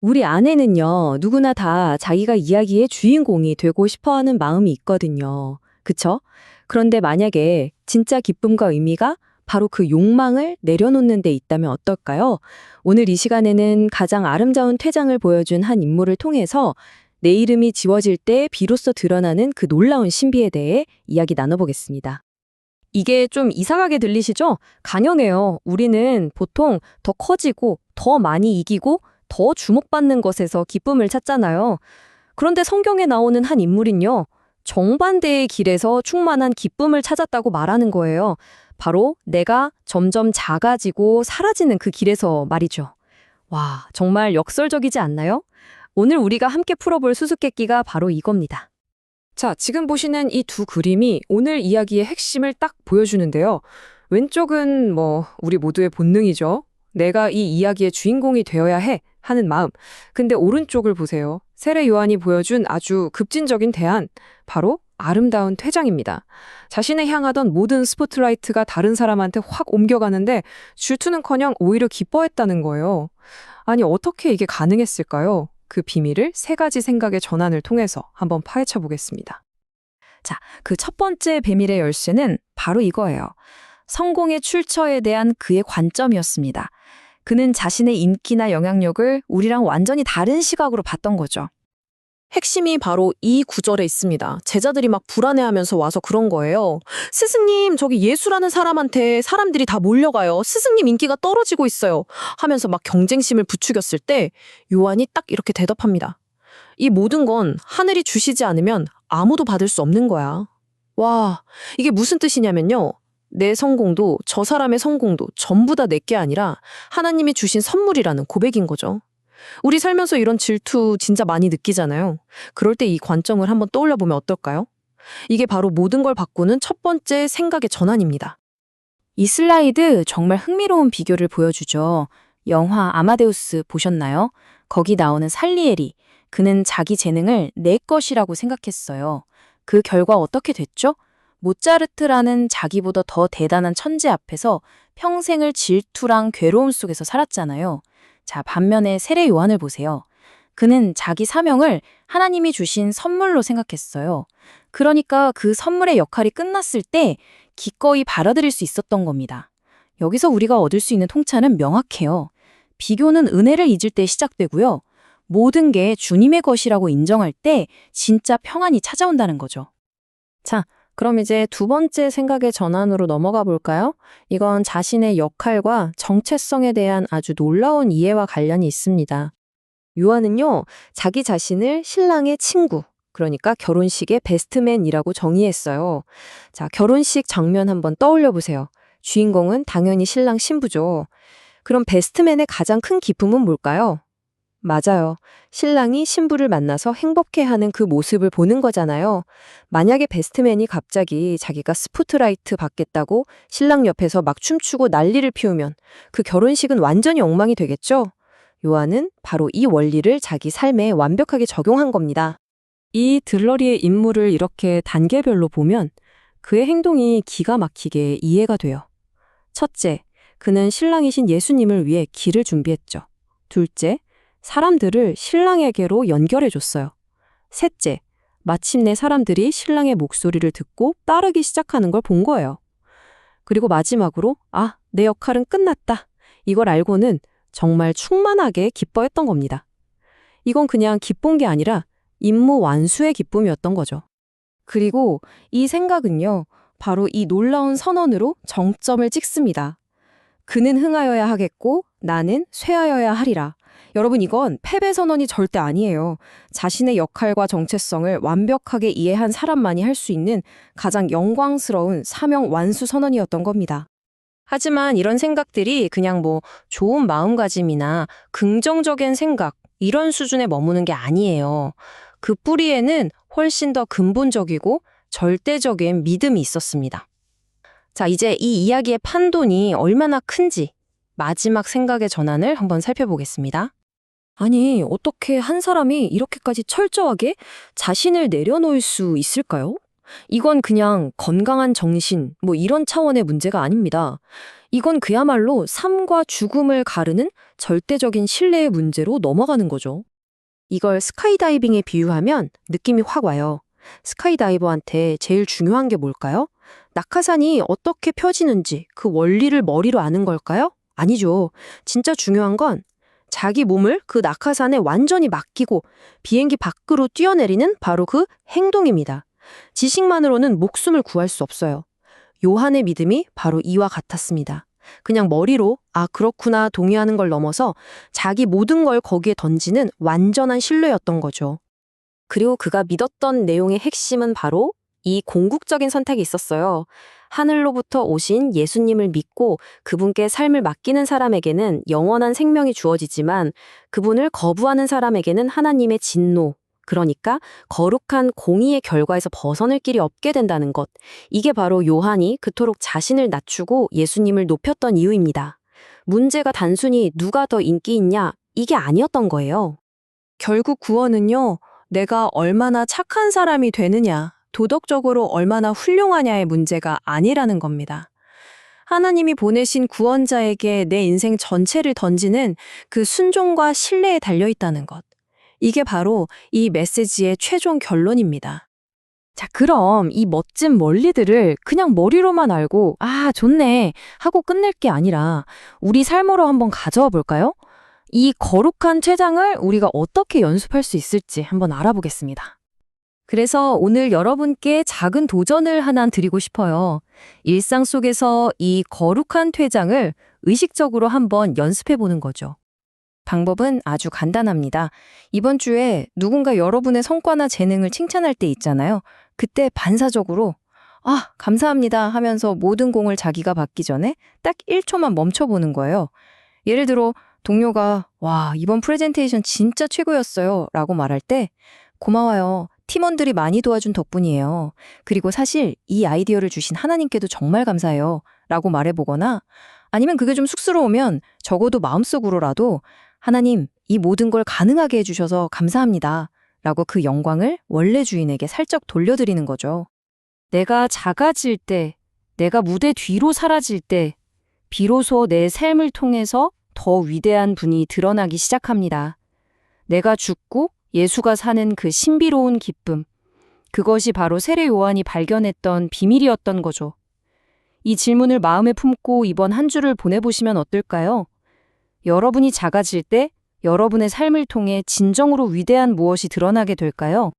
우리 안에는요, 누구나 다 자기가 이야기의 주인공이 되고 싶어 하는 마음이 있거든요. 그쵸? 그런데 만약에 진짜 기쁨과 의미가 바로 그 욕망을 내려놓는 데 있다면 어떨까요? 오늘 이 시간에는 가장 아름다운 퇴장을 보여준 한 인물을 통해서 내 이름이 지워질 때 비로소 드러나는 그 놀라운 신비에 대해 이야기 나눠보겠습니다. 이게 좀 이상하게 들리시죠? 강연해요. 우리는 보통 더 커지고, 더 많이 이기고, 더 주목받는 것에서 기쁨을 찾잖아요. 그런데 성경에 나오는 한 인물은요, 정반대의 길에서 충만한 기쁨을 찾았다고 말하는 거예요. 바로 내가 점점 작아지고 사라지는 그 길에서 말이죠. 와, 정말 역설적이지 않나요? 오늘 우리가 함께 풀어볼 수수께끼가 바로 이겁니다. 자, 지금 보시는 이 두 그림이 오늘 이야기의 핵심을 딱 보여주는데요. 왼쪽은 우리 모두의 본능이죠. 내가 이 이야기의 주인공이 되어야 해 하는 마음. 근데 오른쪽을 보세요. 세례 요한이 보여준 아주 급진적인 대안. 바로 아름다운 퇴장입니다. 자신을 향하던 모든 스포트라이트가 다른 사람한테 확 옮겨가는데 질투는커녕 오히려 기뻐했다는 거예요. 아니, 어떻게 이게 가능했을까요? 그 비밀을 세 가지 생각의 전환을 통해서 한번 파헤쳐 보겠습니다. 자, 그 첫 번째 비밀의 열쇠는 바로 이거예요. 성공의 출처에 대한 그의 관점이었습니다. 그는 자신의 인기나 영향력을 우리랑 완전히 다른 시각으로 봤던 거죠. 핵심이 바로 이 구절에 있습니다. 제자들이 막 불안해하면서 와서 그런 거예요. 스승님, 저기 예수라는 사람한테 사람들이 다 몰려가요. 스승님 인기가 떨어지고 있어요. 하면서 막 경쟁심을 부추겼을 때 요한이 딱 이렇게 대답합니다. 이 모든 건 하늘이 주시지 않으면 아무도 받을 수 없는 거야. 와, 이게 무슨 뜻이냐면요. 내 성공도 저 사람의 성공도 전부 다 내게 아니라 하나님이 주신 선물이라는 고백인 거죠. 우리 살면서 이런 질투 진짜 많이 느끼잖아요. 그럴 때 이 관점을 한번 떠올려 보면 어떨까요? 이게 바로 모든 걸 바꾸는 첫 번째 생각의 전환입니다. 이 슬라이드 정말 흥미로운 비교를 보여주죠. 영화 아마데우스 보셨나요? 거기 나오는 살리에리. 그는 자기 재능을 내 것이라고 생각했어요. 그 결과 어떻게 됐죠? 모차르트라는 자기보다 더 대단한 천재 앞에서 평생을 질투랑 괴로움 속에서 살았잖아요. 자, 반면에 세례 요한을 보세요. 그는 자기 사명을 하나님이 주신 선물로 생각했어요. 그러니까 그 선물의 역할이 끝났을 때 기꺼이 받아들일 수 있었던 겁니다. 여기서 우리가 얻을 수 있는 통찰은 명확해요. 비교는 은혜를 잊을 때 시작되고요. 모든 게 주님의 것이라고 인정할 때 진짜 평안이 찾아온다는 거죠. 자, 그럼 이제 두 번째 생각의 전환으로 넘어가 볼까요? 이건 자신의 역할과 정체성에 대한 아주 놀라운 이해와 관련이 있습니다. 요한은요, 자기 자신을 신랑의 친구, 그러니까 결혼식의 베스트맨이라고 정의했어요. 자, 결혼식 장면 한번 떠올려 보세요. 주인공은 당연히 신랑 신부죠. 그럼 베스트맨의 가장 큰 기쁨은 뭘까요? 맞아요. 신랑이 신부를 만나서 행복해하는 그 모습을 보는 거잖아요. 만약에 베스트맨이 갑자기 자기가 스포트라이트 받겠다고 신랑 옆에서 막 춤추고 난리를 피우면 그 결혼식은 완전히 엉망이 되겠죠? 요한은 바로 이 원리를 자기 삶에 완벽하게 적용한 겁니다. 이 들러리의 인물을 이렇게 단계별로 보면 그의 행동이 기가 막히게 이해가 돼요. 첫째, 그는 신랑이신 예수님을 위해 길을 준비했죠. 둘째, 사람들을 신랑에게로 연결해줬어요. 셋째, 마침내 사람들이 신랑의 목소리를 듣고 따르기 시작하는 걸 본 거예요. 그리고 마지막으로, 아, 내 역할은 끝났다. 이걸 알고는 정말 충만하게 기뻐했던 겁니다. 이건 그냥 기쁜 게 아니라 임무 완수의 기쁨이었던 거죠. 그리고 이 생각은요, 바로 이 놀라운 선언으로 정점을 찍습니다. 그는 흥하여야 하겠고 나는 쇠하여야 하리라. 여러분, 이건 패배 선언이 절대 아니에요. 자신의 역할과 정체성을 완벽하게 이해한 사람만이 할 수 있는 가장 영광스러운 사명 완수 선언이었던 겁니다. 하지만 이런 생각들이 그냥 좋은 마음가짐이나 긍정적인 생각, 이런 수준에 머무는 게 아니에요. 그 뿌리에는 훨씬 더 근본적이고 절대적인 믿음이 있었습니다. 자, 이제 이 이야기의 판돈이 얼마나 큰지 마지막 생각의 전환을 한번 살펴보겠습니다. 아니, 어떻게 한 사람이 이렇게까지 철저하게 자신을 내려놓을 수 있을까요? 이건 그냥 건강한 정신, 이런 차원의 문제가 아닙니다. 이건 그야말로 삶과 죽음을 가르는 절대적인 신뢰의 문제로 넘어가는 거죠. 이걸 스카이다이빙에 비유하면 느낌이 확 와요. 스카이다이버한테 제일 중요한 게 뭘까요? 낙하산이 어떻게 펴지는지 그 원리를 머리로 아는 걸까요? 아니죠. 진짜 중요한 건 자기 몸을 그 낙하산에 완전히 맡기고 비행기 밖으로 뛰어내리는 바로 그 행동입니다. 지식만으로는 목숨을 구할 수 없어요. 요한의 믿음이 바로 이와 같았습니다. 그냥 머리로 아 그렇구나 동의하는 걸 넘어서 자기 모든 걸 거기에 던지는 완전한 신뢰였던 거죠. 그리고 그가 믿었던 내용의 핵심은 바로 이 궁극적인 선택이 있었어요. 하늘로부터 오신 예수님을 믿고 그분께 삶을 맡기는 사람에게는 영원한 생명이 주어지지만 그분을 거부하는 사람에게는 하나님의 진노, 그러니까 거룩한 공의의 결과에서 벗어날 길이 없게 된다는 것. 이게 바로 요한이 그토록 자신을 낮추고 예수님을 높였던 이유입니다. 문제가 단순히 누가 더 인기 있냐, 이게 아니었던 거예요. 결국 구원은요, 내가 얼마나 착한 사람이 되느냐, 도덕적으로 얼마나 훌륭하냐의 문제가 아니라는 겁니다. 하나님이 보내신 구원자에게 내 인생 전체를 던지는 그 순종과 신뢰에 달려있다는 것. 이게 바로 이 메시지의 최종 결론입니다. 자, 그럼 이 멋진 원리들을 그냥 머리로만 알고 아, 좋네 하고 끝낼 게 아니라 우리 삶으로 한번 가져와 볼까요? 이 거룩한 췌장을 우리가 어떻게 연습할 수 있을지 한번 알아보겠습니다. 그래서 오늘 여러분께 작은 도전을 하나 드리고 싶어요. 일상 속에서 이 거룩한 퇴장을 의식적으로 한번 연습해 보는 거죠. 방법은 아주 간단합니다. 이번 주에 누군가 여러분의 성과나 재능을 칭찬할 때 있잖아요. 그때 반사적으로 아, 감사합니다 하면서 모든 공을 자기가 받기 전에 딱 1초만 멈춰보는 거예요. 예를 들어 동료가 와, 이번 프레젠테이션 진짜 최고였어요 라고 말할 때 고마워요. 팀원들이 많이 도와준 덕분이에요. 그리고 사실 이 아이디어를 주신 하나님께도 정말 감사해요. 라고 말해보거나 아니면 그게 좀 쑥스러우면 적어도 마음속으로라도 하나님, 이 모든 걸 가능하게 해주셔서 감사합니다. 라고 그 영광을 원래 주인에게 살짝 돌려드리는 거죠. 내가 작아질 때, 내가 무대 뒤로 사라질 때, 비로소 내 삶을 통해서 더 위대한 분이 드러나기 시작합니다. 내가 죽고 예수가 사는 그 신비로운 기쁨, 그것이 바로 세례 요한이 발견했던 비밀이었던 거죠. 이 질문을 마음에 품고 이번 한 주를 보내보시면 어떨까요? 여러분이 작아질 때 여러분의 삶을 통해 진정으로 위대한 무엇이 드러나게 될까요?